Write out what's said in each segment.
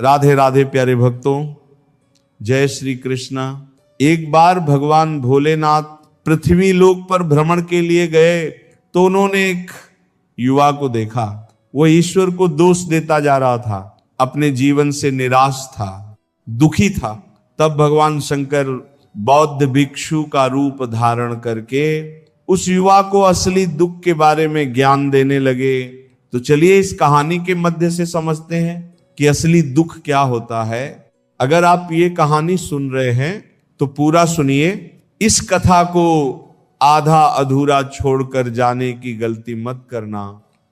राधे राधे प्यारे भक्तों, जय श्री कृष्णा। एक बार भगवान भोलेनाथ पृथ्वी लोक पर भ्रमण के लिए गए तो उन्होंने एक युवा को देखा। वो ईश्वर को दोष देता जा रहा था, अपने जीवन से निराश था, दुखी था। तब भगवान शंकर बौद्ध भिक्षु का रूप धारण करके उस युवा को असली दुख के बारे में ज्ञान देने लगे। तो चलिए इस कहानी के मध्य से समझते हैं कि असली दुख क्या होता है। अगर आप ये कहानी सुन रहे हैं तो पूरा सुनिए। इस कथा को आधा अधूरा छोड़कर जाने की गलती मत करना,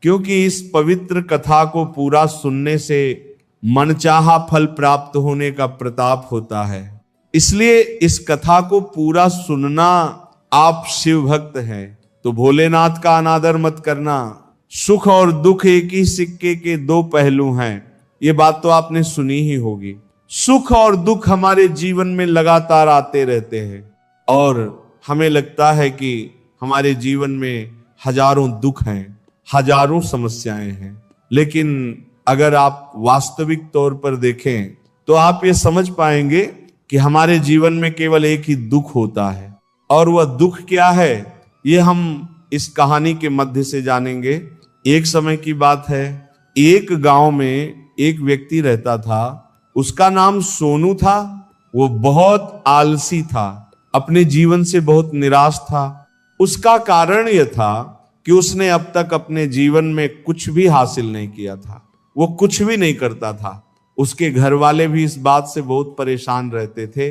क्योंकि इस पवित्र कथा को पूरा सुनने से मनचाहा फल प्राप्त होने का प्रताप होता है। इसलिए इस कथा को पूरा सुनना। आप शिव भक्त हैं तो भोलेनाथ का अनादर मत करना। सुख और दुख एक ही सिक्के के दो पहलू हैं, ये बात तो आपने सुनी ही होगी। सुख और दुख हमारे जीवन में लगातार आते रहते हैं और हमें लगता है कि हमारे जीवन में हजारों दुख हैं, हजारों समस्याएं हैं। लेकिन अगर आप वास्तविक तौर पर देखें तो आप ये समझ पाएंगे कि हमारे जीवन में केवल एक ही दुख होता है। और वह दुख क्या है, ये हम इस कहानी के मध्य से जानेंगे। एक समय की बात है, एक गांव में एक व्यक्ति रहता था। उसका नाम सोनू था। वो बहुत आलसी था, अपने जीवन से बहुत निराश था। उसका कारण यह था कि उसने अब तक अपने जीवन में कुछ भी हासिल नहीं किया था। वो कुछ भी नहीं करता था। उसके घर वाले भी इस बात से बहुत परेशान रहते थे।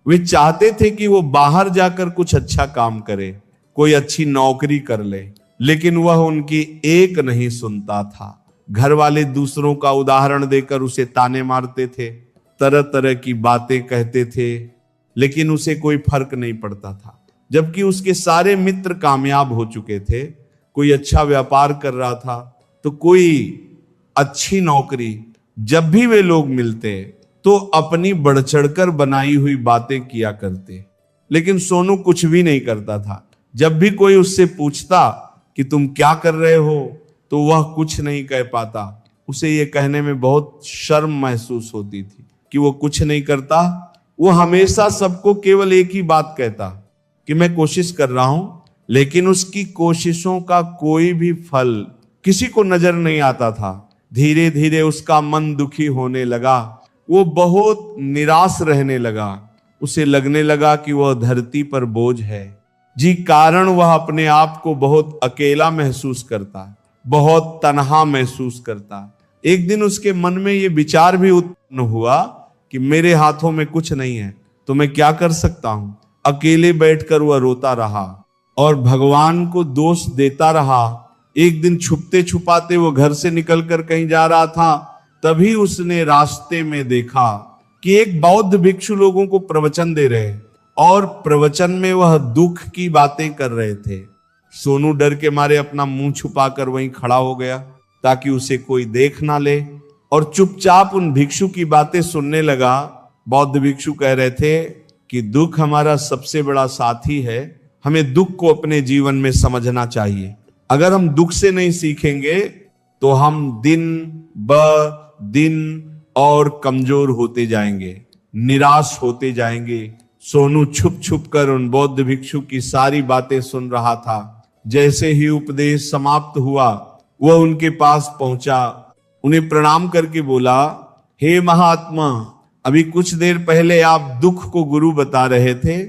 वे चाहते थे कि वो बाहर जाकर कुछ अच्छा काम करे, कोई अच्छी नौकरी कर ले, लेकिन वह उनकी एक नहीं सुनता था। घर वाले दूसरों का उदाहरण देकर उसे ताने मारते थे, तरह तरह की बातें कहते थे, लेकिन उसे कोई फर्क नहीं पड़ता था। जबकि उसके सारे मित्र कामयाब हो चुके थे, कोई अच्छा व्यापार कर रहा था, तो कोई अच्छी नौकरी। जब भी वे लोग मिलते तो अपनी बढ़ चढ़कर बनाई हुई बातें किया करते, लेकिन सोनू कुछ भी नहीं करता था। जब भी कोई उससे पूछता कि तुम क्या कर रहे हो, तो वह कुछ नहीं कह पाता। उसे ये कहने में बहुत शर्म महसूस होती थी कि वो कुछ नहीं करता। वो हमेशा सबको केवल एक ही बात कहता कि मैं कोशिश कर रहा हूं, लेकिन उसकी कोशिशों का कोई भी फल किसी को नजर नहीं आता था। धीरे धीरे उसका मन दुखी होने लगा। वो बहुत निराश रहने लगा। उसे लगने लगा कि वह धरती पर बोझ है, जी कारण वह अपने आप को बहुत अकेला महसूस करता, बहुत तन्हा महसूस करता। एक दिन उसके मन में यह विचार भी उत्पन्न हुआ कि मेरे हाथों में कुछ नहीं है तो मैं क्या कर सकता हूं। अकेले बैठकर वह रोता रहा और भगवान को दोष देता रहा। एक दिन छुपते छुपाते वो घर से निकलकर कहीं जा रहा था। तभी उसने रास्ते में देखा कि एक बौद्ध भिक्षु लोगों को प्रवचन दे रहे और प्रवचन में वह दुख की बातें कर रहे थे। सोनू डर के मारे अपना मुंह छुपाकर वहीं खड़ा हो गया ताकि उसे कोई देख ना ले और चुपचाप उन भिक्षु की बातें सुनने लगा। बौद्ध भिक्षु कह रहे थे कि दुख हमारा सबसे बड़ा साथी है, हमें दुख को अपने जीवन में समझना चाहिए। अगर हम दुख से नहीं सीखेंगे तो हम दिन ब दिन और कमजोर होते जाएंगे, निराश होते जाएंगे। सोनू छुप छुप कर उन बौद्ध भिक्षु की सारी बातें सुन रहा था। जैसे ही उपदेश समाप्त हुआ, वह उनके पास पहुंचा, उन्हें प्रणाम करके बोला, हे महात्मा, अभी कुछ देर पहले आप दुख को गुरु बता रहे थे।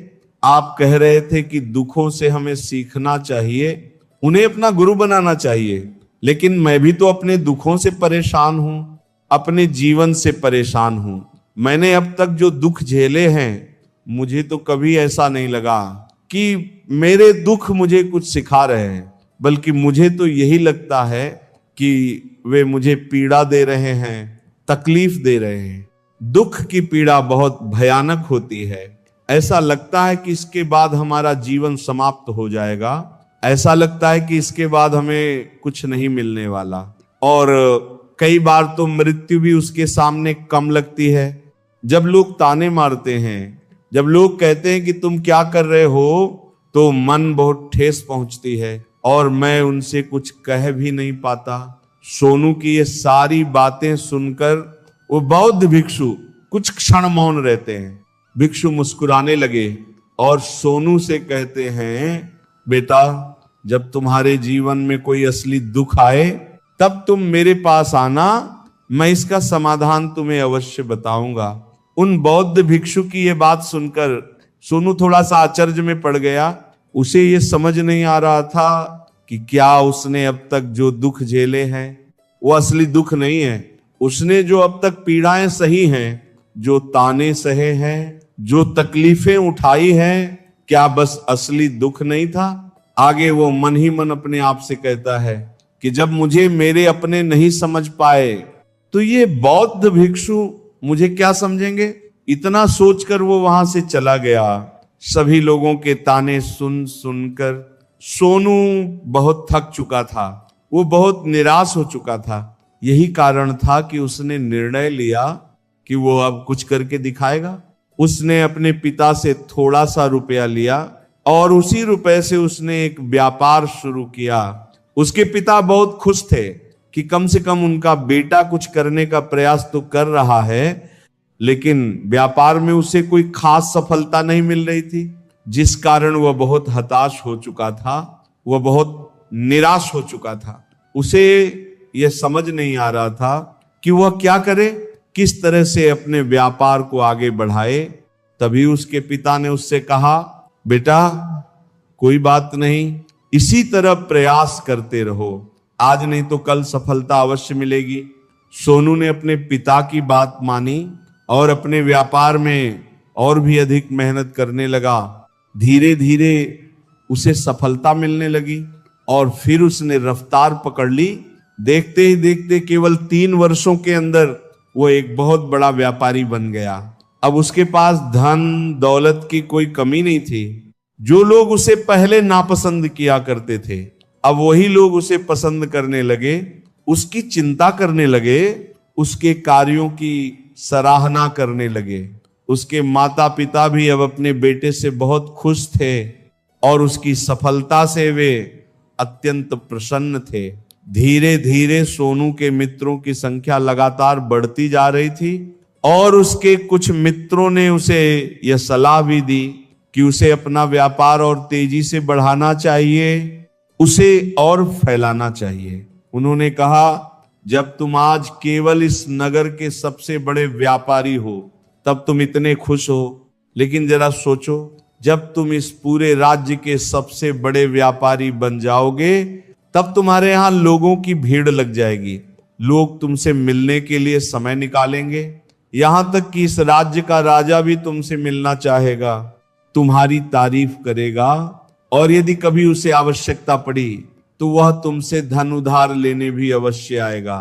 आप कह रहे थे कि दुखों से हमें सीखना चाहिए, उन्हें अपना गुरु बनाना चाहिए। लेकिन मैं भी तो अपने दुखों से परेशान हूं, अपने जीवन से परेशान हूं। मैंने अब तक जो दुख झेले हैं, मुझे तो कभी ऐसा नहीं लगा कि मेरे दुख मुझे कुछ सिखा रहे हैं, बल्कि मुझे तो यही लगता है कि वे मुझे पीड़ा दे रहे हैं, तकलीफ दे रहे हैं। दुख की पीड़ा बहुत भयानक होती है। ऐसा लगता है कि इसके बाद हमारा जीवन समाप्त हो जाएगा। ऐसा लगता है कि इसके बाद हमें कुछ नहीं मिलने वाला। और कई बार तो मृत्यु भी उसके सामने कम लगती है। जब लोग ताने मारते हैं, जब लोग कहते हैं कि तुम क्या कर रहे हो, तो मन बहुत ठेस पहुंचती है और मैं उनसे कुछ कह भी नहीं पाता। सोनू की ये सारी बातें सुनकर वो बौद्ध भिक्षु कुछ क्षण मौन रहते हैं। भिक्षु मुस्कुराने लगे और सोनू से कहते हैं, बेटा जब तुम्हारे जीवन में कोई असली दुख आए तब तुम मेरे पास आना, मैं इसका समाधान तुम्हें अवश्य बताऊंगा। उन बौद्ध भिक्षु की यह बात सुनकर सोनू थोड़ा सा आश्चर्य में पड़ गया। उसे ये समझ नहीं आ रहा था कि क्या उसने अब तक जो दुख झेले हैं वो असली दुख नहीं है। उसने जो अब तक पीड़ाएं सही हैं, जो ताने सहे हैं, जो तकलीफें उठाई हैं, क्या बस असली दुख नहीं था? आगे वो मन ही मन अपने आप से कहता है कि जब मुझे मेरे अपने नहीं समझ पाए तो ये बौद्ध भिक्षु मुझे क्या समझेंगे। इतना सोचकर वो वहां से चला गया। सभी लोगों के ताने सुन सुनकर सोनू बहुत थक चुका था, वो बहुत निराश हो चुका था। यही कारण था कि उसने निर्णय लिया कि वो अब कुछ करके दिखाएगा। उसने अपने पिता से थोड़ा सा रुपया लिया और उसी रुपए से उसने एक व्यापार शुरू किया। उसके पिता बहुत खुश थे कि कम से कम उनका बेटा कुछ करने का प्रयास तो कर रहा है, लेकिन व्यापार में उसे कोई खास सफलता नहीं मिल रही थी, जिस कारण वह बहुत हताश हो चुका था, वह बहुत निराश हो चुका था। उसे यह समझ नहीं आ रहा था कि वह क्या करे, किस तरह से अपने व्यापार को आगे बढ़ाए। तभी उसके पिता ने उससे कहा, बेटा कोई बात नहीं, इसी तरह प्रयास करते रहो, आज नहीं तो कल सफलता अवश्य मिलेगी। सोनू ने अपने पिता की बात मानी और अपने व्यापार में और भी अधिक मेहनत करने लगा। धीरे धीरे उसे सफलता मिलने लगी और फिर उसने रफ्तार पकड़ ली। देखते ही देखते केवल 3 वर्षों के अंदर वो एक बहुत बड़ा व्यापारी बन गया। अब उसके पास धन दौलत की कोई कमी नहीं थी। जो लोग उसे पहले नापसंद किया करते थे, अब वही लोग उसे पसंद करने लगे, उसकी चिंता करने लगे, उसके कार्यों की सराहना करने लगे। उसके माता पिता भी अब अपने बेटे से बहुत खुश थे और उसकी सफलता से वे अत्यंत प्रसन्न थे। धीरे धीरे सोनू के मित्रों की संख्या लगातार बढ़ती जा रही थी और उसके कुछ मित्रों ने उसे यह सलाह भी दी कि उसे अपना व्यापार और तेजी से बढ़ाना चाहिए, उसे और फैलाना चाहिए। उन्होंने कहा, जब तुम आज केवल इस नगर के सबसे बड़े व्यापारी हो तब तुम इतने खुश हो, लेकिन जरा सोचो, जब तुम इस पूरे राज्य के सबसे बड़े व्यापारी बन जाओगे तब तुम्हारे यहां लोगों की भीड़ लग जाएगी। लोग तुमसे मिलने के लिए समय निकालेंगे, यहां तक कि इस राज्य का राजा भी तुमसे मिलना चाहेगा, तुम्हारी तारीफ करेगा और यदि कभी उसे आवश्यकता पड़ी तो वह तुमसे धन उधार लेने भी अवश्य आएगा।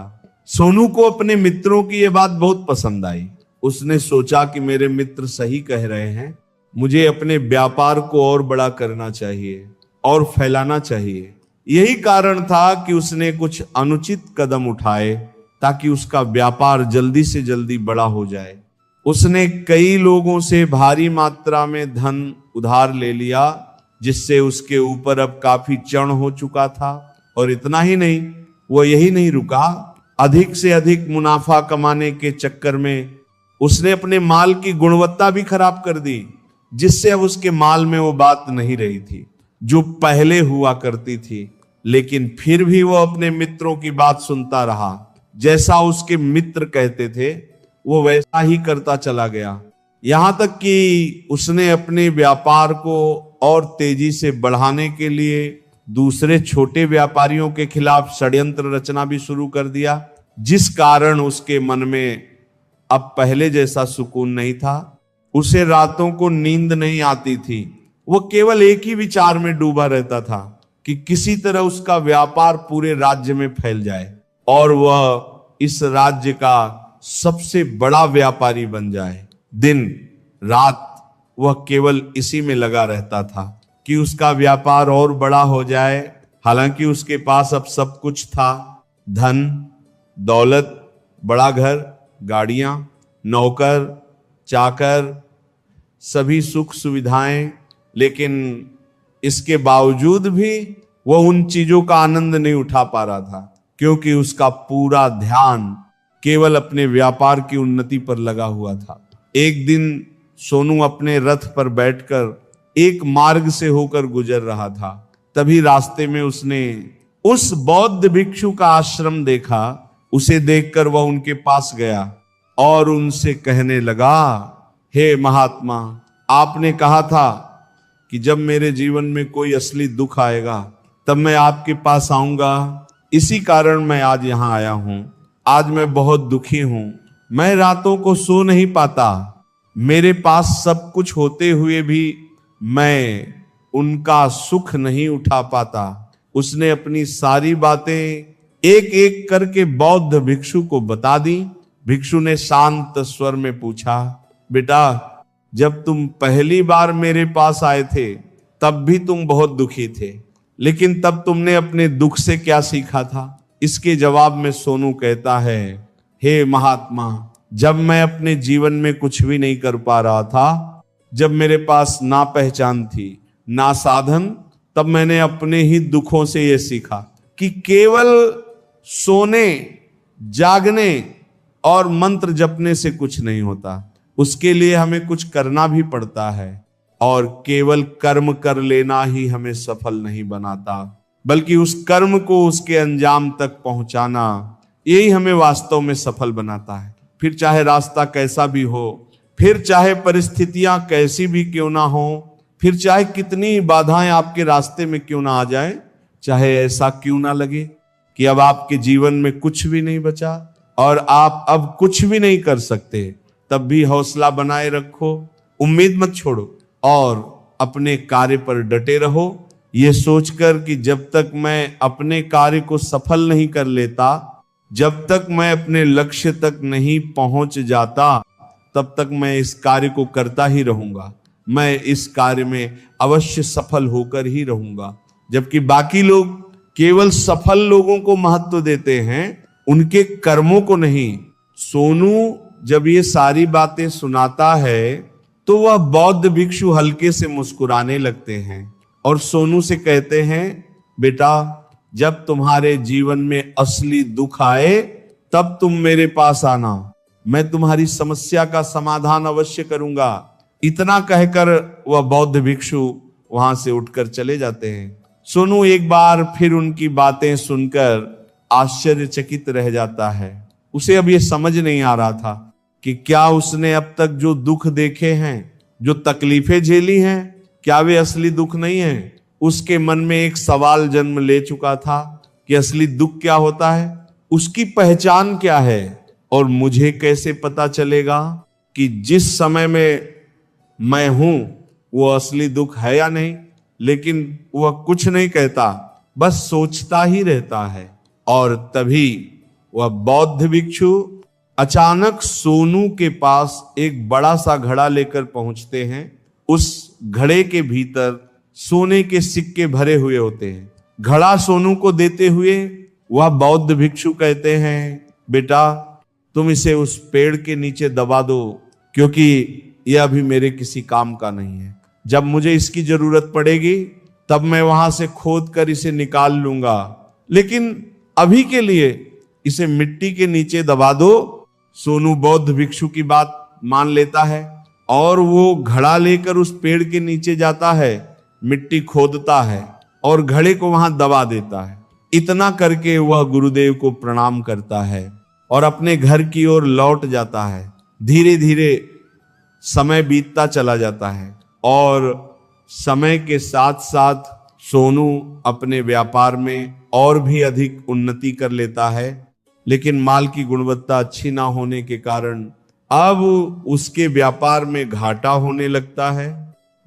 सोनू को अपने मित्रों की यह बात बहुत पसंद आई। उसने सोचा कि मेरे मित्र सही कह रहे हैं, मुझे अपने व्यापार को और बड़ा करना चाहिए और फैलाना चाहिए। यही कारण था कि उसने कुछ अनुचित कदम उठाए ताकि उसका व्यापार जल्दी से जल्दी बड़ा हो जाए। उसने कई लोगों से भारी मात्रा में धन उधार ले लिया, जिससे उसके ऊपर अब काफी चढ़ हो चुका था। और इतना ही नहीं, वो यही नहीं रुका, अधिक से अधिक मुनाफा कमाने के चक्कर में उसने अपने माल की गुणवत्ता भी खराब कर दी, जिससे अब उसके माल में वो बात नहीं रही थी जो पहले हुआ करती थी। लेकिन फिर भी वो अपने मित्रों की बात सुनता रहा। जैसा उसके मित्र कहते थे वो वैसा ही करता चला गया, यहां तक कि उसने अपने व्यापार को और तेजी से बढ़ाने के लिए दूसरे छोटे व्यापारियों के खिलाफ षड्यंत्र रचना भी शुरू कर दिया, जिस कारण उसके मन में अब पहले जैसा सुकून नहीं था। उसे रातों को नींद नहीं आती थी। वो केवल एक ही विचार में डूबा रहता था कि किसी तरह उसका व्यापार पूरे राज्य में फैल जाए और वह इस राज्य का सबसे बड़ा व्यापारी बन जाए। दिन रात वह केवल इसी में लगा रहता था कि उसका व्यापार और बड़ा हो जाए। हालांकि उसके पास अब सब कुछ था, धन दौलत, बड़ा घर, गाड़ियां, नौकर चाकर, सभी सुख सुविधाएं, लेकिन इसके बावजूद भी वह उन चीजों का आनंद नहीं उठा पा रहा था, क्योंकि उसका पूरा ध्यान केवल अपने व्यापार की उन्नति पर लगा हुआ था। एक दिन सोनू अपने रथ पर बैठकर एक मार्ग से होकर गुजर रहा था। तभी रास्ते में उसने उस बौद्ध भिक्षु का आश्रम देखा। उसे देखकर वह उनके पास गया और उनसे कहने लगा, हे महात्मा, आपने कहा था कि जब मेरे जीवन में कोई असली दुख आएगा तब मैं आपके पास आऊंगा। इसी कारण मैं आज यहां आया हूं। आज मैं बहुत दुखी हूं। मैं रातों को सो नहीं पाता। मेरे पास सब कुछ होते हुए भी मैं उनका सुख नहीं उठा पाता। उसने अपनी सारी बातें एक एक करके बौद्ध भिक्षु को बता दी। भिक्षु ने शांत स्वर में पूछा, बेटा, जब तुम पहली बार मेरे पास आए थे तब भी तुम बहुत दुखी थे, लेकिन तब तुमने अपने दुख से क्या सीखा था? इसके जवाब में सोनू कहता है, हे महात्मा, जब मैं अपने जीवन में कुछ भी नहीं कर पा रहा था, जब मेरे पास ना पहचान थी ना साधन, तब मैंने अपने ही दुखों से यह सीखा कि केवल सोने, जागने और मंत्र जपने से कुछ नहीं होता। उसके लिए हमें कुछ करना भी पड़ता है, और केवल कर्म कर लेना ही हमें सफल नहीं बनाता, बल्कि उस कर्म को उसके अंजाम तक पहुंचाना, यही हमें वास्तव में सफल बनाता है। फिर चाहे रास्ता कैसा भी हो, फिर चाहे परिस्थितियां कैसी भी क्यों ना हो, फिर चाहे कितनी बाधाएं आपके रास्ते में क्यों ना आ जाए, चाहे ऐसा क्यों ना लगे कि अब आपके जीवन में कुछ भी नहीं बचा और आप अब कुछ भी नहीं कर सकते, तब भी हौसला बनाए रखो, उम्मीद मत छोड़ो और अपने कार्य पर डटे रहो, ये सोचकर कि जब तक मैं अपने कार्य को सफल नहीं कर लेता, जब तक मैं अपने लक्ष्य तक नहीं पहुंच जाता, तब तक मैं इस कार्य को करता ही रहूंगा। मैं इस कार्य में अवश्य सफल होकर ही रहूंगा। जबकि बाकी लोग केवल सफल लोगों को महत्व देते हैं, उनके कर्मों को नहीं। सोनू जब ये सारी बातें सुनाता है तो वह बौद्ध भिक्षु हल्के से मुस्कुराने लगते हैं और सोनू से कहते हैं, बेटा, जब तुम्हारे जीवन में असली दुख आए तब तुम मेरे पास आना, मैं तुम्हारी समस्या का समाधान अवश्य करूंगा। इतना कहकर वह बौद्ध भिक्षु वहां से उठकर चले जाते हैं। सोनू एक बार फिर उनकी बातें सुनकर आश्चर्यचकित रह जाता है। उसे अब यह समझ नहीं आ रहा था कि क्या उसने अब तक जो दुख देखे हैं, जो तकलीफें झेली हैं, क्या वे असली दुख नहीं है? उसके मन में एक सवाल जन्म ले चुका था कि असली दुख क्या होता है, उसकी पहचान क्या है, और मुझे कैसे पता चलेगा कि जिस समय में मैं हूं वो असली दुख है या नहीं। लेकिन वह कुछ नहीं कहता, बस सोचता ही रहता है। और तभी वह बौद्ध भिक्षु अचानक सोनू के पास एक बड़ा सा घड़ा लेकर पहुंचते हैं। उस घड़े के भीतर सोने के सिक्के भरे हुए होते हैं। घड़ा सोनू को देते हुए वह बौद्ध भिक्षु कहते हैं, बेटा, तुम इसे उस पेड़ के नीचे दबा दो, क्योंकि यह अभी मेरे किसी काम का नहीं है। जब मुझे इसकी जरूरत पड़ेगी तब मैं वहां से खोद कर इसे निकाल लूंगा, लेकिन अभी के लिए इसे मिट्टी के नीचे दबा दो। सोनू बौद्ध भिक्षु की बात मान लेता है और वो घड़ा लेकर उस पेड़ के नीचे जाता है, मिट्टी खोदता है और घड़े को वहां दबा देता है। इतना करके वह गुरुदेव को प्रणाम करता है और अपने घर की ओर लौट जाता है। धीरे धीरे समय बीतता चला जाता है और समय के साथ साथ सोनू अपने व्यापार में और भी अधिक उन्नति कर लेता है, लेकिन माल की गुणवत्ता अच्छी ना होने के कारण अब उसके व्यापार में घाटा होने लगता है।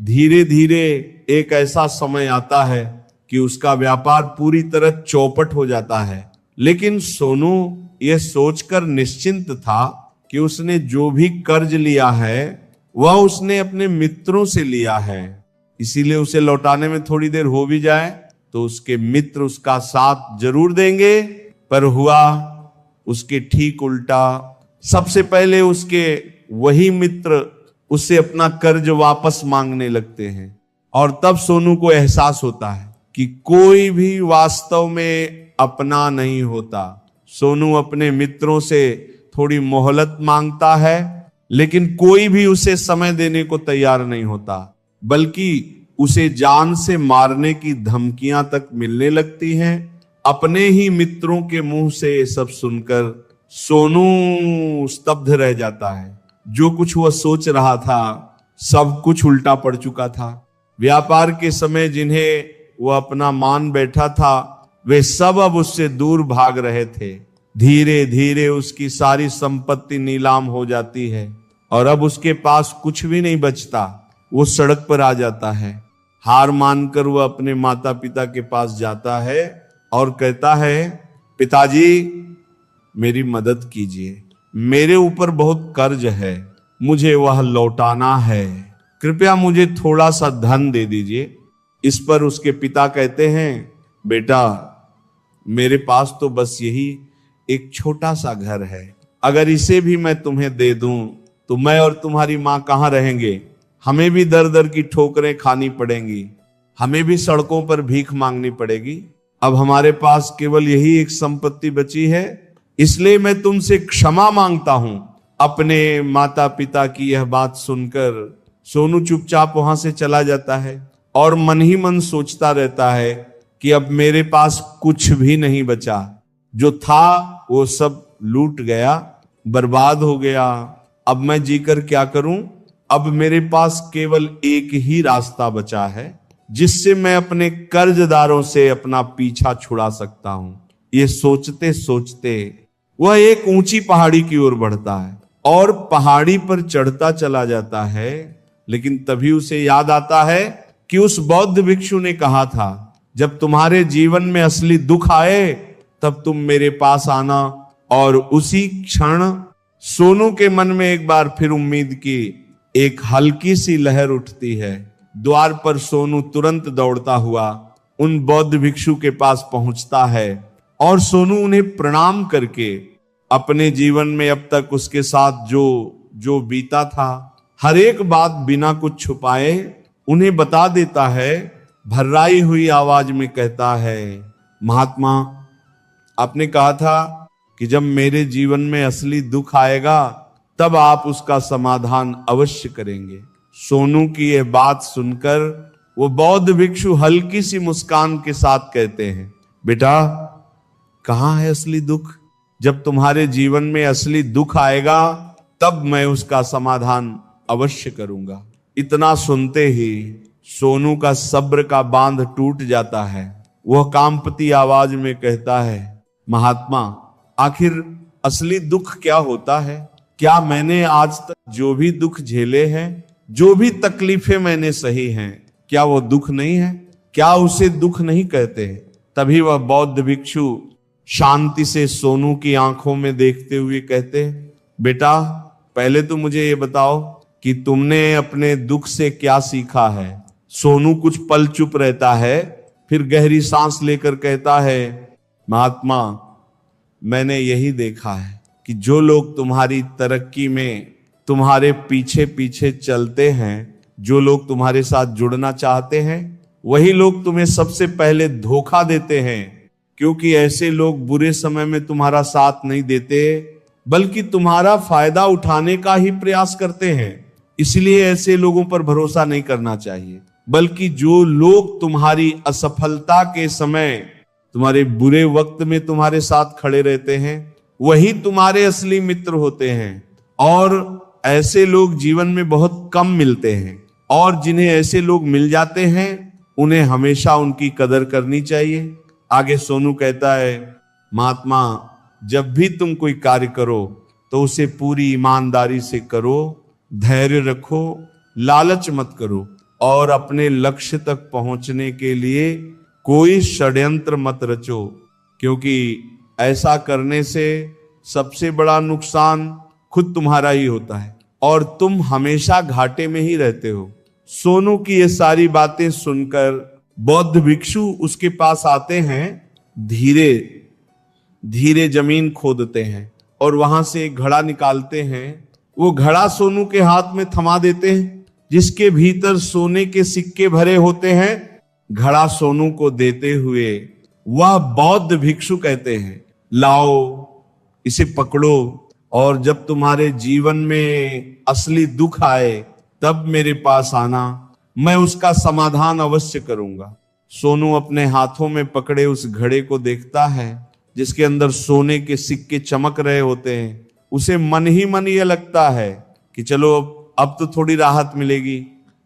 धीरे धीरे एक ऐसा समय आता है कि उसका व्यापार पूरी तरह चौपट हो जाता है। लेकिन सोनू यह सोचकर निश्चिंत था कि उसने जो भी कर्ज लिया है वह उसने अपने मित्रों से लिया है, इसीलिए उसे लौटाने में थोड़ी देर हो भी जाए तो उसके मित्र उसका साथ जरूर देंगे। पर हुआ उसके ठीक उल्टा। सबसे पहले उसके वही मित्र उससे अपना कर्ज वापस मांगने लगते हैं और तब सोनू को एहसास होता है कि कोई भी वास्तव में अपना नहीं होता। सोनू अपने मित्रों से थोड़ी मोहलत मांगता है, लेकिन कोई भी उसे समय देने को तैयार नहीं होता, बल्कि उसे जान से मारने की धमकियां तक मिलने लगती हैं। अपने ही मित्रों के मुंह से ये सब सुनकर सोनू स्तब्ध रह जाता है। जो कुछ वह सोच रहा था सब कुछ उल्टा पड़ चुका था। व्यापार के समय जिन्हें वह अपना मान बैठा था वे सब अब उससे दूर भाग रहे थे। धीरे धीरे उसकी सारी संपत्ति नीलाम हो जाती है और अब उसके पास कुछ भी नहीं बचता। वो सड़क पर आ जाता है। हार मानकर वह अपने माता पिता के पास जाता है और कहता है, पिताजी मेरी मदद कीजिए, मेरे ऊपर बहुत कर्ज है, मुझे वह लौटाना है, कृपया मुझे थोड़ा सा धन दे दीजिए। इस पर उसके पिता कहते हैं, बेटा मेरे पास तो बस यही एक छोटा सा घर है, अगर इसे भी मैं तुम्हें दे दूं तो मैं और तुम्हारी मां कहां रहेंगे? हमें भी दर दर की ठोकरें खानी पड़ेंगी, हमें भी सड़कों पर भीख मांगनी पड़ेगी। अब हमारे पास केवल यही एक संपत्ति बची है, इसलिए मैं तुमसे क्षमा मांगता हूं। अपने माता पिता की यह बात सुनकर सोनू चुपचाप वहां से चला जाता है और मन ही मन सोचता रहता है कि अब मेरे पास कुछ भी नहीं बचा, जो था वो सब लूट गया, बर्बाद हो गया। अब मैं जीकर क्या करूं? अब मेरे पास केवल एक ही रास्ता बचा है जिससे मैं अपने कर्जदारों से अपना पीछा छुड़ा सकता हूं। ये सोचते सोचते वह एक ऊंची पहाड़ी की ओर बढ़ता है और पहाड़ी पर चढ़ता चला जाता है। लेकिन तभी उसे याद आता है कि उस बौद्ध भिक्षु ने कहा था, जब तुम्हारे जीवन में असली दुख आए तब तुम मेरे पास आना। और उसी क्षण सोनू के मन में एक बार फिर उम्मीद की एक हल्की सी लहर उठती है। द्वार पर सोनू तुरंत दौड़ता हुआ उन बौद्ध भिक्षु के पास पहुंचता है और सोनू उन्हें प्रणाम करके अपने जीवन में अब तक उसके साथ जो बीता था हर एक बात बिना कुछ छुपाए उन्हें बता देता है। भर्राई हुई आवाज में कहता है, महात्मा आपने कहा था कि जब मेरे जीवन में असली दुख आएगा तब आप उसका समाधान अवश्य करेंगे। सोनू की यह बात सुनकर वो बौद्ध भिक्षु हल्की सी मुस्कान के साथ कहते हैं, बेटा कहां है असली दुख? जब तुम्हारे जीवन में असली दुख आएगा तब मैं उसका समाधान अवश्य करूंगा। इतना सुनते ही सोनू का सब्र का बांध टूट जाता है। वह कांपती आवाज में कहता है, महात्मा आखिर असली दुख क्या होता है? क्या मैंने आज तक जो भी दुख झेले हैं, जो भी तकलीफें मैंने सही हैं, क्या वो दुख नहीं है? क्या उसे दुख नहीं कहते? तभी वह बौद्ध भिक्षु शांति से सोनू की आंखों में देखते हुए कहते, बेटा पहले तो मुझे ये बताओ कि तुमने अपने दुख से क्या सीखा है? सोनू कुछ पल चुप रहता है, फिर गहरी सांस लेकर कहता है, महात्मा मैंने यही देखा है कि जो लोग तुम्हारी तरक्की में तुम्हारे पीछे पीछे चलते हैं, जो लोग तुम्हारे साथ जुड़ना चाहते हैं, वही लोग तुम्हें सबसे पहले धोखा देते हैं। क्योंकि ऐसे लोग बुरे समय में तुम्हारा साथ नहीं देते, बल्कि तुम्हारा फायदा उठाने का ही प्रयास करते हैं। इसलिए ऐसे लोगों पर भरोसा नहीं करना चाहिए, बल्कि जो लोग तुम्हारी असफलता के समय, तुम्हारे बुरे वक्त में तुम्हारे साथ खड़े रहते हैं, वही तुम्हारे असली मित्र होते हैं। और ऐसे लोग जीवन में बहुत कम मिलते हैं, और जिन्हें ऐसे लोग मिल जाते हैं उन्हें हमेशा उनकी कदर करनी चाहिए। आगे सोनू कहता है, महात्मा जब भी तुम कोई कार्य करो तो उसे पूरी ईमानदारी से करो, धैर्य रखो, लालच मत करो और अपने लक्ष्य तक पहुंचने के लिए कोई षड्यंत्र मत रचो, क्योंकि ऐसा करने से सबसे बड़ा नुकसान खुद तुम्हारा ही होता है और तुम हमेशा घाटे में ही रहते हो। सोनू की ये सारी बातें सुनकर बौद्ध भिक्षु उसके पास आते हैं, धीरे धीरे जमीन खोदते हैं और वहां से एक घड़ा निकालते हैं। वो घड़ा सोनू के हाथ में थमा देते हैं, जिसके भीतर सोने के सिक्के भरे होते हैं। घड़ा सोनू को देते हुए वह बौद्ध भिक्षु कहते हैं, लाओ इसे पकड़ो और जब तुम्हारे जीवन में असली दुख आए तब मेरे पास आना, मैं उसका समाधान अवश्य करूंगा। सोनू अपने हाथों में पकड़े उस घड़े को देखता है जिसके अंदर सोने के सिक्के चमक रहे होते हैं। उसे मन ही मन यह लगता है कि चलो अब तो थोड़ी राहत मिलेगी,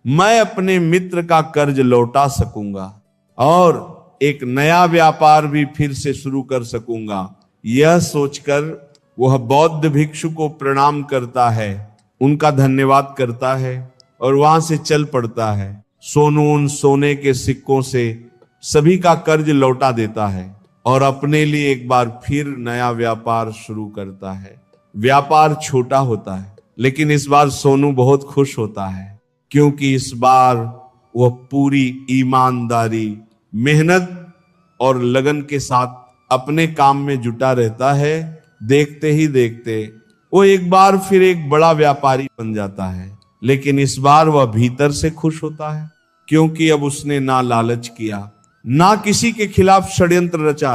मैं अपने मित्र का कर्ज लौटा सकूंगा और एक नया व्यापार भी फिर से शुरू कर सकूंगा। यह सोचकर वह बौद्ध भिक्षु को प्रणाम करता है, उनका धन्यवाद करता है और वहां से चल पड़ता है। सोनू उन सोने के सिक्कों से सभी का कर्ज लौटा देता है और अपने लिए एक बार फिर नया व्यापार शुरू करता है। व्यापार छोटा होता है लेकिन इस बार सोनू बहुत खुश होता है, क्योंकि इस बार वह पूरी ईमानदारी, मेहनत और लगन के साथ अपने काम में जुटा रहता है। देखते ही देखते वो एक बार फिर एक बड़ा व्यापारी बन जाता है। लेकिन इस बार वह भीतर से खुश होता है, क्योंकि अब उसने ना लालच किया, ना किसी के खिलाफ षड्यंत्र रचा,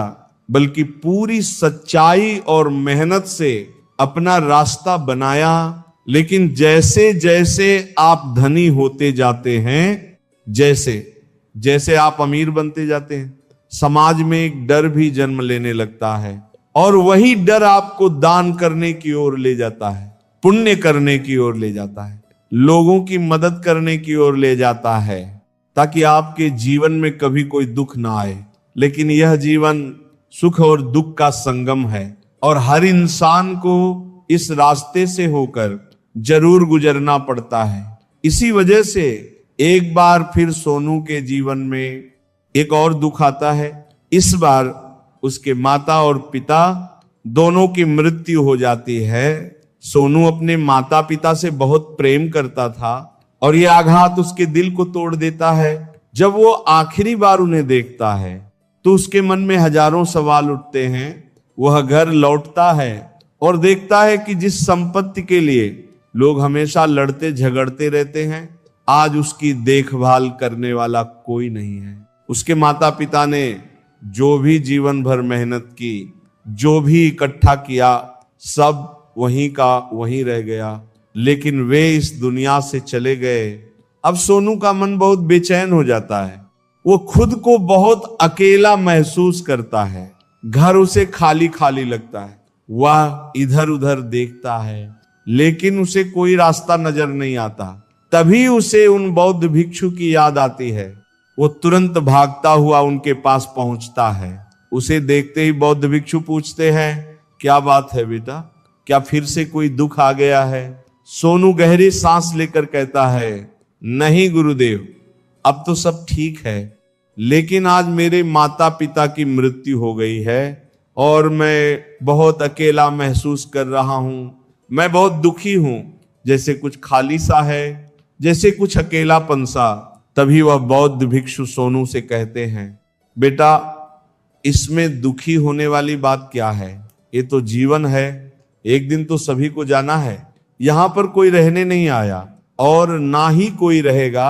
बल्कि पूरी सच्चाई और मेहनत से अपना रास्ता बनाया। लेकिन जैसे जैसे आप धनी होते जाते हैं, जैसे जैसे आप अमीर बनते जाते हैं, समाज में एक डर भी जन्म लेने लगता है और वही डर आपको दान करने की ओर ले जाता है, पुण्य करने की ओर ले जाता है, लोगों की मदद करने की ओर ले जाता है, ताकि आपके जीवन में कभी कोई दुख ना आए। लेकिन यह जीवन सुख और दुख का संगम है और हर इंसान को इस रास्ते से होकर जरूर गुजरना पड़ता है। इसी वजह से एक बार फिर सोनू के जीवन में एक और दुख आता है। इस बार उसके माता और पिता दोनों की मृत्यु हो जाती है। सोनू अपने माता पिता से बहुत प्रेम करता था और यह आघात उसके दिल को तोड़ देता है। जब वो आखिरी बार उन्हें देखता है तो उसके मन में हजारों सवाल उठते हैं। वह घर लौटता है और देखता है कि जिस संपत्ति के लिए लोग हमेशा लड़ते झगड़ते रहते हैं, आज उसकी देखभाल करने वाला कोई नहीं है। उसके माता पिता ने जो भी जीवन भर मेहनत की, जो भी इकट्ठा किया, सब वहीं का वहीं रह गया। लेकिन वे इस दुनिया से चले गए। अब सोनू का मन बहुत बेचैन हो जाता है। वो खुद को बहुत अकेला महसूस करता है। घर उसे खाली खाली लगता है। वह इधर उधर देखता है लेकिन उसे कोई रास्ता नजर नहीं आता। तभी उसे उन बौद्ध भिक्षु की याद आती है। वो तुरंत भागता हुआ उनके पास पहुंचता है। उसे देखते ही बौद्ध भिक्षु पूछते हैं, क्या बात है बेटा, क्या फिर से कोई दुख आ गया है? सोनू गहरी सांस लेकर कहता है, नहीं गुरुदेव, अब तो सब ठीक है, लेकिन आज मेरे माता पिता की मृत्यु हो गई है और मैं बहुत अकेला महसूस कर रहा हूं। मैं बहुत दुखी हूं, जैसे कुछ खाली सा है, जैसे कुछ अकेलापन सा। तभी वह बौद्ध भिक्षु सोनू से कहते हैं, बेटा, इसमें दुखी होने वाली बात क्या है? ये तो जीवन है, एक दिन तो सभी को जाना है। यहां पर कोई रहने नहीं आया और ना ही कोई रहेगा।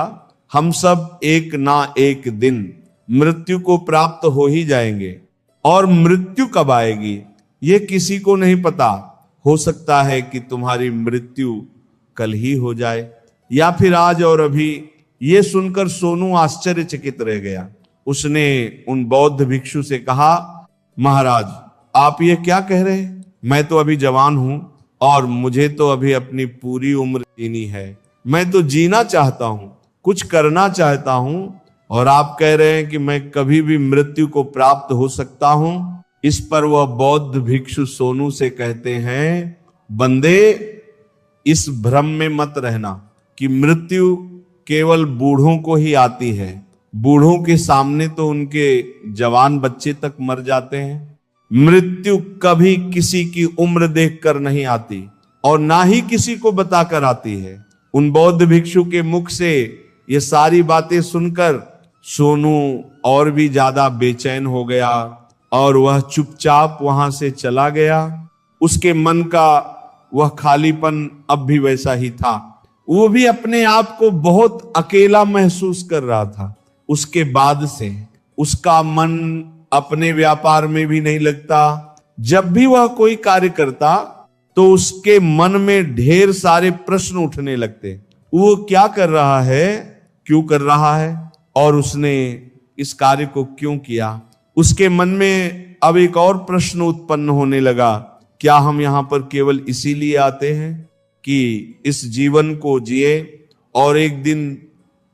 हम सब एक ना एक दिन मृत्यु को प्राप्त हो ही जाएंगे। और मृत्यु कब आएगी ये किसी को नहीं पता। हो सकता है कि तुम्हारी मृत्यु कल ही हो जाए या फिर आज और अभी। ये सुनकर सोनू आश्चर्यचकित रह गया। उसने उन बौद्ध भिक्षु से कहा, महाराज, आप ये क्या कह रहे हैं? मैं तो अभी जवान हूं और मुझे तो अभी अपनी पूरी उम्र जीनी है। मैं तो जीना चाहता हूं, कुछ करना चाहता हूं, और आप कह रहे हैं कि मैं कभी भी मृत्यु को प्राप्त हो सकता हूं। इस पर वह बौद्ध भिक्षु सोनू से कहते हैं, बंदे, इस भ्रम में मत रहना कि मृत्यु केवल बूढ़ों को ही आती है। बूढ़ों के सामने तो उनके जवान बच्चे तक मर जाते हैं। मृत्यु कभी किसी की उम्र देखकर नहीं आती और ना ही किसी को बताकर आती है। उन बौद्ध भिक्षु के मुख से ये सारी बातें सुनकर सोनू और भी ज्यादा बेचैन हो गया और वह चुपचाप वहां से चला गया। उसके मन का वह खालीपन अब भी वैसा ही था। वो भी अपने आप को बहुत अकेला महसूस कर रहा था। उसके बाद से उसका मन अपने व्यापार में भी नहीं लगता। जब भी वह कोई कार्य करता तो उसके मन में ढेर सारे प्रश्न उठने लगते। वो क्या कर रहा है, क्यों कर रहा है, और उसने इस कार्य को क्यों किया। उसके मन में अब एक और प्रश्न उत्पन्न होने लगा, क्या हम यहां पर केवल इसीलिए आते हैं कि इस जीवन को जिए और एक दिन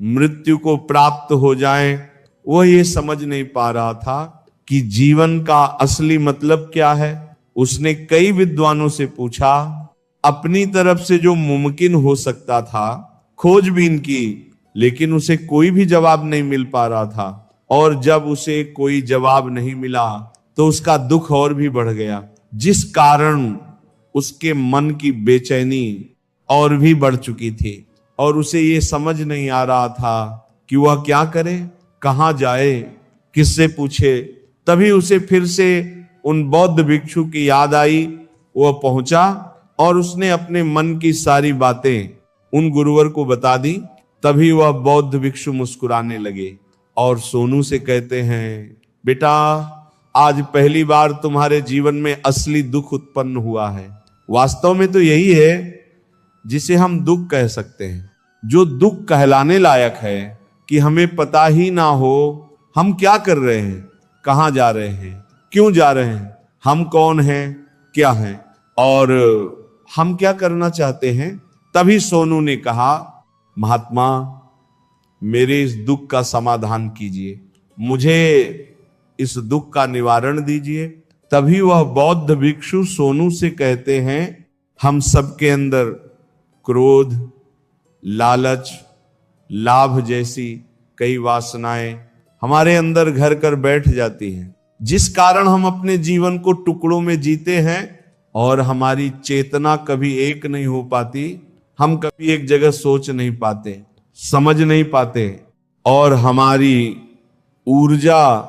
मृत्यु को प्राप्त हो जाएं। वो ये समझ नहीं पा रहा था कि जीवन का असली मतलब क्या है। उसने कई विद्वानों से पूछा, अपनी तरफ से जो मुमकिन हो सकता था खोजबीन की, लेकिन उसे कोई भी जवाब नहीं मिल पा रहा था। और जब उसे कोई जवाब नहीं मिला तो उसका दुख और भी बढ़ गया, जिस कारण उसके मन की बेचैनी और भी बढ़ चुकी थी। और उसे ये समझ नहीं आ रहा था कि वह क्या करे, कहां जाए, किससे पूछे। तभी उसे फिर से उन बौद्ध भिक्षु की याद आई। वह पहुंचा और उसने अपने मन की सारी बातें उन गुरुवर को बता दी। तभी वह बौद्ध भिक्षु मुस्कुराने लगे और सोनू से कहते हैं, बेटा आज पहली बार तुम्हारे जीवन में असली दुख उत्पन्न हुआ है। वास्तव में तो यही है जिसे हम दुख कह सकते हैं, जो दुख कहलाने लायक है कि हमें पता ही ना हो हम क्या कर रहे हैं, कहां जा रहे हैं, क्यों जा रहे हैं, हम कौन हैं, क्या हैं और हम क्या करना चाहते हैं। तभी सोनू ने कहा, महात्मा मेरे इस दुख का समाधान कीजिए, मुझे इस दुख का निवारण दीजिए। तभी वह बौद्ध भिक्षु सोनू से कहते हैं, हम सबके अंदर क्रोध, लालच, लाभ जैसी कई वासनाएं हमारे अंदर घर कर बैठ जाती हैं, जिस कारण हम अपने जीवन को टुकड़ों में जीते हैं और हमारी चेतना कभी एक नहीं हो पाती। हम कभी एक जगह सोच नहीं पाते, समझ नहीं पाते और हमारी ऊर्जा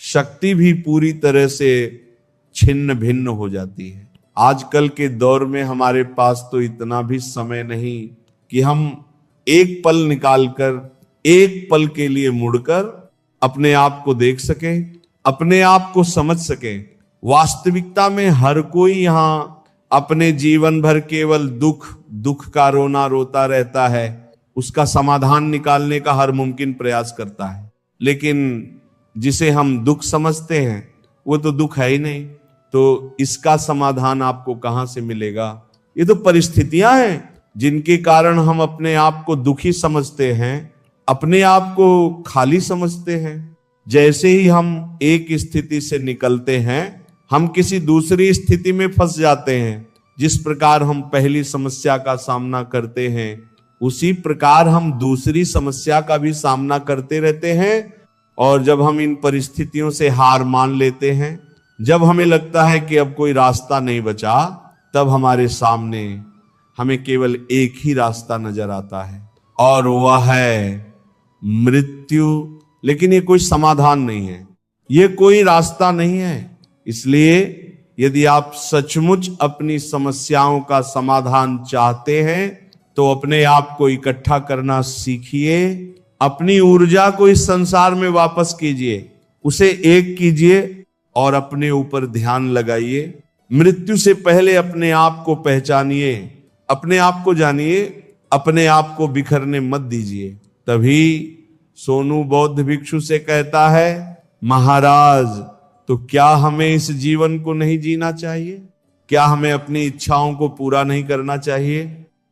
शक्ति भी पूरी तरह से छिन्न भिन्न हो जाती है। आजकल के दौर में हमारे पास तो इतना भी समय नहीं कि हम एक पल निकालकर, एक पल के लिए मुड़कर अपने आप को देख सकें, अपने आप को समझ सकें। वास्तविकता में हर कोई यहां अपने जीवन भर केवल दुख का रोना रोता रहता है, उसका समाधान निकालने का हर मुमकिन प्रयास करता है। लेकिन जिसे हम दुख समझते हैं वो तो दुख है ही नहीं, तो इसका समाधान आपको कहां से मिलेगा। ये तो परिस्थितियां हैं जिनके कारण हम अपने आप को दुखी समझते हैं, अपने आप को खाली समझते हैं। जैसे ही हम एक स्थिति से निकलते हैं हम किसी दूसरी स्थिति में फंस जाते हैं। जिस प्रकार हम पहली समस्या का सामना करते हैं उसी प्रकार हम दूसरी समस्या का भी सामना करते रहते हैं। और जब हम इन परिस्थितियों से हार मान लेते हैं, जब हमें लगता है कि अब कोई रास्ता नहीं बचा, तब हमारे सामने हमें केवल एक ही रास्ता नजर आता है और वह है मृत्यु। लेकिन ये कोई समाधान नहीं है, ये कोई रास्ता नहीं है। इसलिए यदि आप सचमुच अपनी समस्याओं का समाधान चाहते हैं तो अपने आप को इकट्ठा करना सीखिए, अपनी ऊर्जा को इस संसार में वापस कीजिए, उसे एक कीजिए और अपने ऊपर ध्यान लगाइए। मृत्यु से पहले अपने आप को पहचानिए, अपने आप को जानिए, अपने आप को बिखरने मत दीजिए। तभी सोनू बौद्ध भिक्षु से कहता है, महाराज तो क्या हमें इस जीवन को नहीं जीना चाहिए, क्या हमें अपनी इच्छाओं को पूरा नहीं करना चाहिए।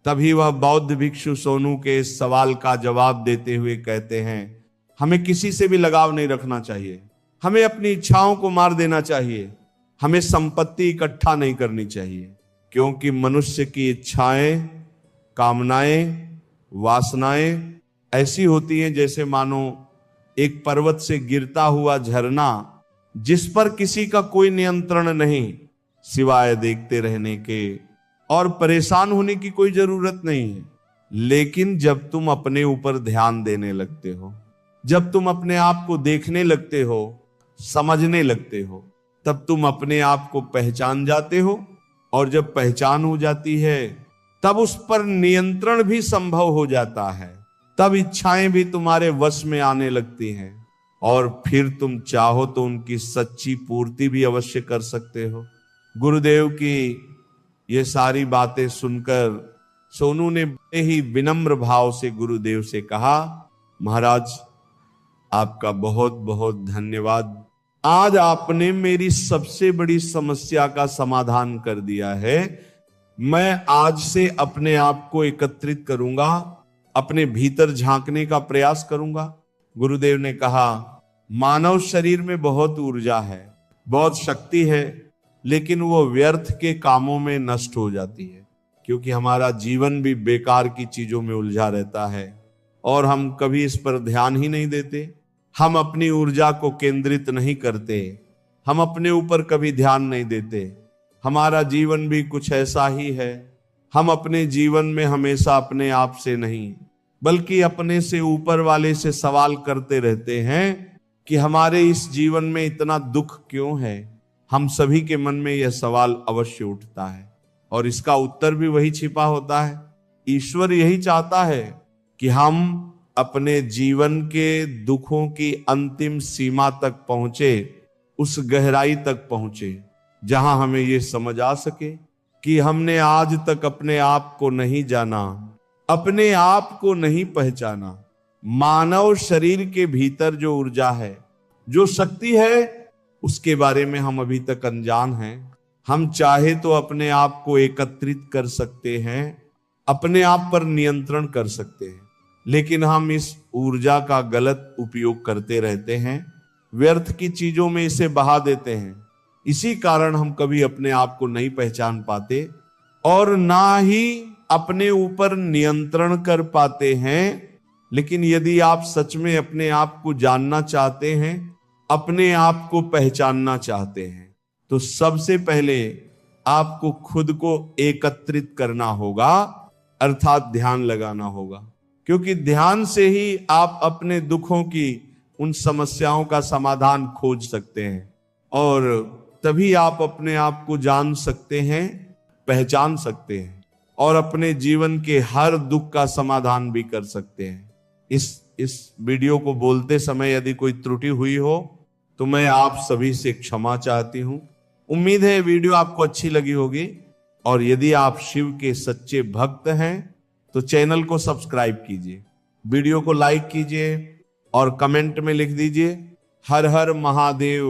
तभी वह बौद्ध भिक्षु सोनू के इस सवाल का जवाब देते हुए कहते हैं, हमें किसी से भी लगाव नहीं रखना चाहिए, हमें अपनी इच्छाओं को मार देना चाहिए, हमें संपत्ति इकट्ठा नहीं करनी चाहिए, क्योंकि मनुष्य की इच्छाएं, कामनाएं, वासनाएं ऐसी होती हैं जैसे मानो एक पर्वत से गिरता हुआ झरना जिस पर किसी का कोई नियंत्रण नहीं, सिवाय देखते रहने के, और परेशान होने की कोई जरूरत नहीं है। लेकिन जब तुम अपने ऊपर ध्यान देने लगते हो, जब तुम अपने आप को देखने लगते हो, समझने लगते हो, तब तुम अपने आप को पहचान जाते हो। और जब पहचान हो जाती है तब उस पर नियंत्रण भी संभव हो जाता है, तब इच्छाएं भी तुम्हारे वश में आने लगती हैं और फिर तुम चाहो तो उनकी सच्ची पूर्ति भी अवश्य कर सकते हो। गुरुदेव की ये सारी बातें सुनकर सोनू ने बड़े ही विनम्र भाव से गुरुदेव से कहा, महाराज आपका बहुत बहुत धन्यवाद। आज आपने मेरी सबसे बड़ी समस्या का समाधान कर दिया है। मैं आज से अपने आप को एकत्रित करूंगा, अपने भीतर झांकने का प्रयास करूंगा। गुरुदेव ने कहा, मानव शरीर में बहुत ऊर्जा है, बहुत शक्ति है, लेकिन वो व्यर्थ के कामों में नष्ट हो जाती है, क्योंकि हमारा जीवन भी बेकार की चीजों में उलझा रहता है और हम कभी इस पर ध्यान ही नहीं देते। हम अपनी ऊर्जा को केंद्रित नहीं करते, हम अपने ऊपर कभी ध्यान नहीं देते। हमारा जीवन भी कुछ ऐसा ही है। हम अपने जीवन में हमेशा अपने आप से नहीं, बल्कि अपने से ऊपर वाले से सवाल करते रहते हैं कि हमारे इस जीवन में इतना दुख क्यों है। हम सभी के मन में यह सवाल अवश्य उठता है और इसका उत्तर भी वही छिपा होता है। ईश्वर यही चाहता है कि हम अपने जीवन के दुखों की अंतिम सीमा तक पहुंचे, उस गहराई तक पहुंचे जहां हमें यह समझ आ सके कि हमने आज तक अपने आप को नहीं जाना, अपने आप को नहीं पहचाना। मानव शरीर के भीतर जो ऊर्जा है, जो शक्ति है, उसके बारे में हम अभी तक अनजान हैं। हम चाहे तो अपने आप को एकत्रित कर सकते हैं, अपने आप पर नियंत्रण कर सकते हैं, लेकिन हम इस ऊर्जा का गलत उपयोग करते रहते हैं, व्यर्थ की चीजों में इसे बहा देते हैं। इसी कारण हम कभी अपने आप को नहीं पहचान पाते और ना ही अपने ऊपर नियंत्रण कर पाते हैं। लेकिन यदि आप सच में अपने आप को जानना चाहते हैं, अपने आप को पहचानना चाहते हैं, तो सबसे पहले आपको खुद को एकत्रित करना होगा, अर्थात ध्यान लगाना होगा। क्योंकि ध्यान से ही आप अपने दुखों की, उन समस्याओं का समाधान खोज सकते हैं और तभी आप अपने आप को जान सकते हैं, पहचान सकते हैं और अपने जीवन के हर दुख का समाधान भी कर सकते हैं। इस वीडियो को बोलते समय यदि कोई त्रुटि हुई हो तो मैं आप सभी से क्षमा चाहती हूं। उम्मीद है वीडियो आपको अच्छी लगी होगी और यदि आप शिव के सच्चे भक्त हैं तो चैनल को सब्सक्राइब कीजिए, वीडियो को लाइक कीजिए और कमेंट में लिख दीजिए हर हर महादेव।